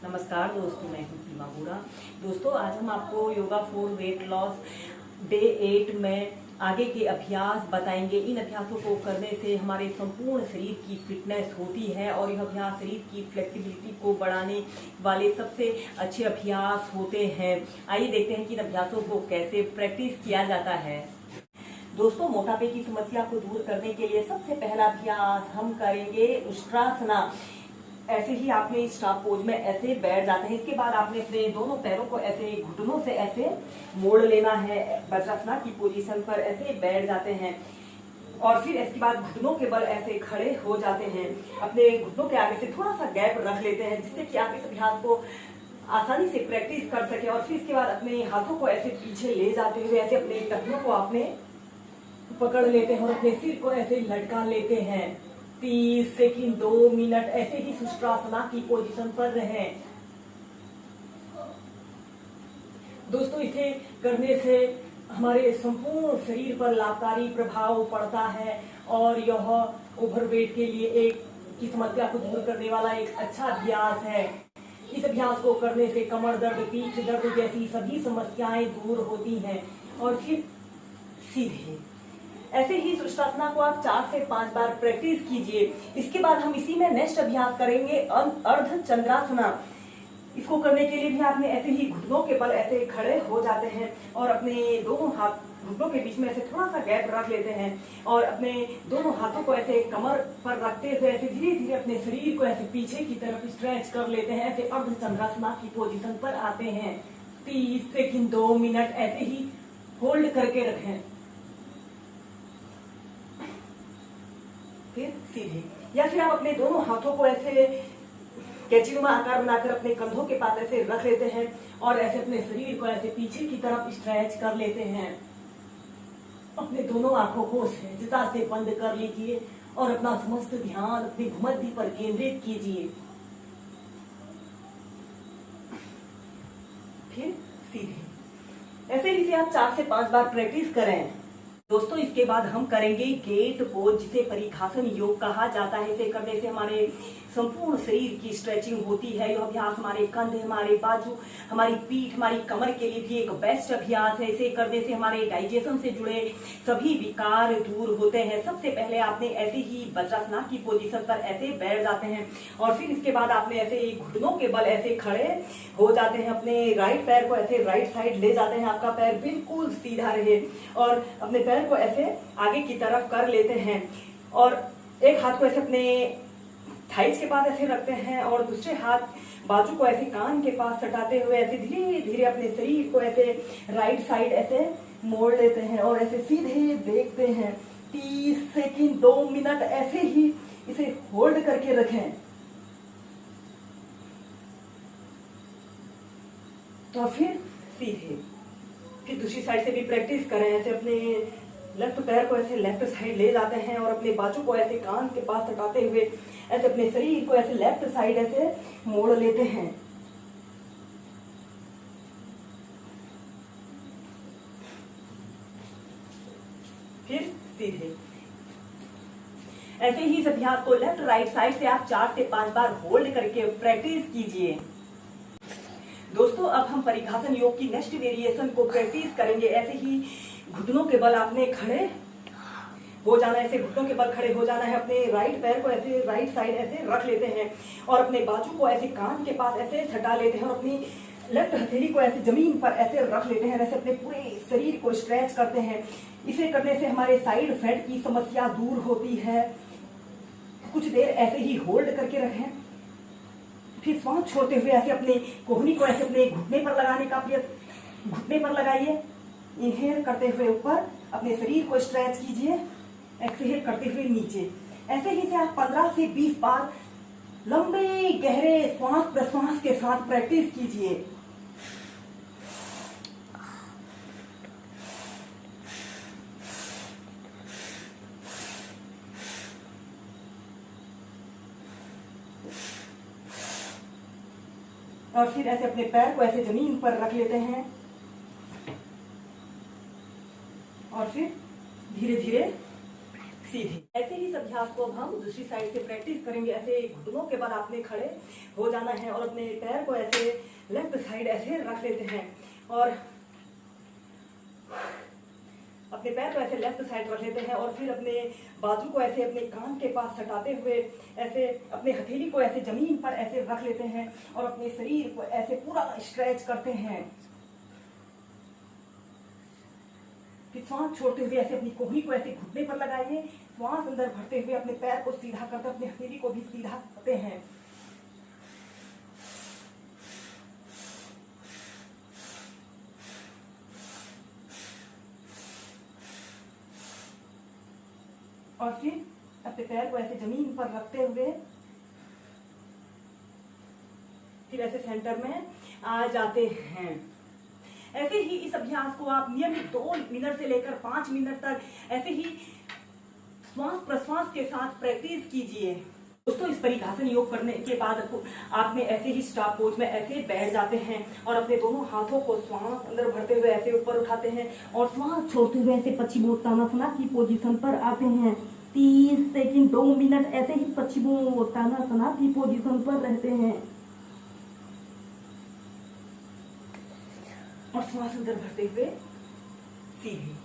नमस्कार दोस्तों, मैं हूं सीमा बोरा। दोस्तों, आज हम आपको yoga for weight loss day 8 में आगे के अभ्यास बताएंगे। इन अभ्यासों को करने से हमारे संपूर्ण शरीर की फिटनेस होती है और यह अभ्यास शरीर की फ्लेक्सिबिलिटी को बढ़ाने वाले सबसे अच्छे अभ्यास होते हैं। आइए देखते हैं कि इन अभ्यासों को कैसे प्रैक्टिस किया जाता है। दोस्तों, मोटापे की समस्या को दूर करने के लिए सबसे पहला अभ्यास हम करेंगे उष्ट्रासना। ऐसे ही आपने इस स्टार पोज में ऐसे बैठ जाते हैं। इसके बाद आपने अपने दोनों पैरों को ऐसे घुटनों से ऐसे मोड़ लेना है। वज्रासना की पोजीशन पर ऐसे बैठ जाते हैं और फिर इसके बाद घुटनों के बल ऐसे खड़े हो जाते हैं। अपने घुटनों के आगे से थोड़ा सा गैप रख लेते हैं, जिससे कि आप इस अभ्यास को आसानी से प्रैक्टिस कर सके। और फिर इसके बाद अपने हाथों को ऐसे पीछे ले जाते हुए ऐसे अपने टखनों को आपने पकड़ लेते हैं और अपने सिर को ऐसे लटका लेते हैं। 30 सेकंड 2 मिनट ऐसे ही उष्ट्रासना की पोजीशन पर रहें। दोस्तों, इसे करने से हमारे संपूर्ण शरीर पर लाभकारी प्रभाव पड़ता है और यह ओवरवेट के लिए एक की समस्या को दूर करने वाला एक अच्छा अभ्यास है। इस अभ्यास को करने से कमर दर्द, पीठ दर्द जैसी सभी समस्याएं दूर होती हैं। और फिर सीधे ऐसे ही उष्ट्रासना को आप 4 से 5 बार प्रैक्टिस कीजिए। इसके बाद हम इसी में नेक्स्ट अभ्यास करेंगे अर्ध चंद्रासना। इसको करने के लिए भी आपने ऐसे ही घुटनों के बल ऐसे खड़े हो जाते हैं और अपने दोनों हाथ घुटनों के बीच में ऐसे थोड़ा सा गैप रख लेते हैं और अपने दोनों हाथों को ऐसे कमर पर रखते हुए ऐसे धीरे धीरे अपने शरीर को ऐसे पीछे की तरफ स्ट्रेच कर लेते हैं। ऐसे अर्ध चंद्रासना की पोजीशन पर आते हैं। 30 सेकंड 2 मिनट ऐसे ही होल्ड करके रखें। फिर सीधे, या फिर आप अपने दोनों हाथों को ऐसे कैंचीनुमा आकार बनाकर अपने कंधों के पास ऐसे रख लेते हैं और ऐसे अपने शरीर को ऐसे पीछे की तरफ स्ट्रेच कर लेते हैं। अपने दोनों आंखों को सहजता से बंद कर लीजिए और अपना समस्त ध्यान अपनी भूमध्य पर केंद्रित कीजिए। फिर सीधे ऐसे ही से आप 4 से 5 बार प्रैक्टिस करें। दोस्तों, इसके बाद हम करेंगे गेट पोज, जिसे परिघासन योग कहा जाता है। इसे करने से हमारे संपूर्ण शरीर की स्ट्रेचिंग होती है। यह अभ्यास हमारे कंधे, हमारे बाजू, हमारी पीठ, हमारी कमर के लिए भी एक बेस्ट अभ्यास है। इसे करने से हमारे डाइजेशन से जुड़े सभी विकार दूर होते हैं। सबसे पहले आपने ऐसे ही वज्रासना की पोजीशन पर ऐसे बैठ जाते हैं और फिर इसके बाद आपने ऐसे घुटनों के बल ऐसे खड़े हो जाते हैं। अपने राइट पैर को ऐसे राइट साइड ले जाते हैं। आपका पैर बिल्कुल सीधा रहे और अपने पैर को ऐसे आगे की तरफ कर लेते हैं और एक हाथ को ऐसे अपने थाइस के पास ऐसे रखते हैं और दूसरे हाथ बाजू को ऐसे कान के पास सटाते हुए ऐसे धीरे धीरे अपने शरीर को ऐसे राइट साइड ऐसे मोड़ लेते हैं और ऐसे सीधे देखते हैं। 30 सेकंड 2 मिनट ऐसे ही इसे होल्ड करके रखें और फिर सीधे। फिर दूसरी साइड से भी प्रैक्टिस करें। ऐसे अपने लेफ्ट पैर को ऐसे लेफ्ट साइड ले जाते हैं और अपने बाजू को ऐसे कान के पास सटाते हुए ऐसे अपने शरीर को ऐसे लेफ्ट साइड ऐसे मोड़ लेते हैं। फिर सीधे ऐसे ही इस अभ्यास को लेफ्ट राइट साइड से आप 4 से 5 बार होल्ड करके प्रैक्टिस कीजिए। दोस्तों, अब हम परिघासन योग की नेक्स्ट वेरिएशन को प्रैक्टिस करेंगे। ऐसे ही घुटनों के बल आपने खड़े हो जाना है। ऐसे घुटनों के बल खड़े हो जाना है। अपने राइट पैर को ऐसे राइट साइड ऐसे रख लेते हैं और अपने बाजू को ऐसे कान के पास ऐसे सटा लेते हैं और अपनी लेफ्ट हथेली को ऐसे जमीन पर ऐसे रख लेते हैं। ऐसे अपने पूरे शरीर को स्ट्रेच करते हैं। इसे करने से हमारे साइड फैट की समस्या दूर होती है। कुछ देर ऐसे ही होल्ड करके रखें। फिर सांस छोड़ते हुए ऐसे अपने कोहनी को ऐसे अपने घुटने पर लगाने का प्रयत्न, घुटने पर लगाइए। इनहेल करते हुए ऊपर अपने शरीर को स्ट्रेच कीजिए। एक्सहेल करते हुए नीचे। ऐसे ही से आप 15 से 20 बार लंबे गहरे श्वास प्रश्वास के साथ प्रैक्टिस कीजिए। और फिर ऐसे अपने पैर को ऐसे जमीन पर रख लेते हैं और फिर धीरे धीरे सीधे। ऐसे ही इस अभ्यास को अब हम दूसरी साइड से प्रैक्टिस करेंगे। ऐसे घुटनों के बल आपने खड़े हो जाना है और अपने पैर को ऐसे लेफ्ट साइड ऐसे रख लेते हैं और अपने पैर को ऐसे लेफ्ट साइड रख लेते हैं और फिर अपने बाजू को ऐसे अपने कान के पास सटाते हुए ऐसे अपने हथेली को ऐसे जमीन पर ऐसे रख लेते हैं और अपने शरीर को ऐसे पूरा स्ट्रेच करते हैं। फिर श्वास छोड़ते हुए ऐसे अपनी कोहनी को ऐसे घुटने पर लगाइए। श्वास अंदर भरते हुए अपने पैर को सीधा करते, अपने हथेली को भी सीधा करते हैं। और फिर अपने पैर को ऐसे जमीन पर रखते हुए फिर ऐसे सेंटर में आ जाते हैं। ऐसे ही इस अभ्यास को आप नियमित 2 मिनट से लेकर 5 मिनट तक ऐसे ही श्वास प्रश्वास के साथ प्रैक्टिस कीजिए। दोस्तों, इस परिघासन योग करने के बाद आपने ऐसे ही स्टॉप पोज में ऐसे बैठ जाते हैं और अपने दोनों हाथों को श्वास अंदर भरते हुए ऐसे ऊपर उठाते हैं और श्वास छोड़ते हुए ऐसे पश्चिमोत्तानासना की पोजीशन पर आते हैं। 30 सेकंड 2 मिनट ऐसे ही पश्चिमोत्तानासना की पोजीशन पर रहते हैं और श्वास अंदर भरते हुए सीधे।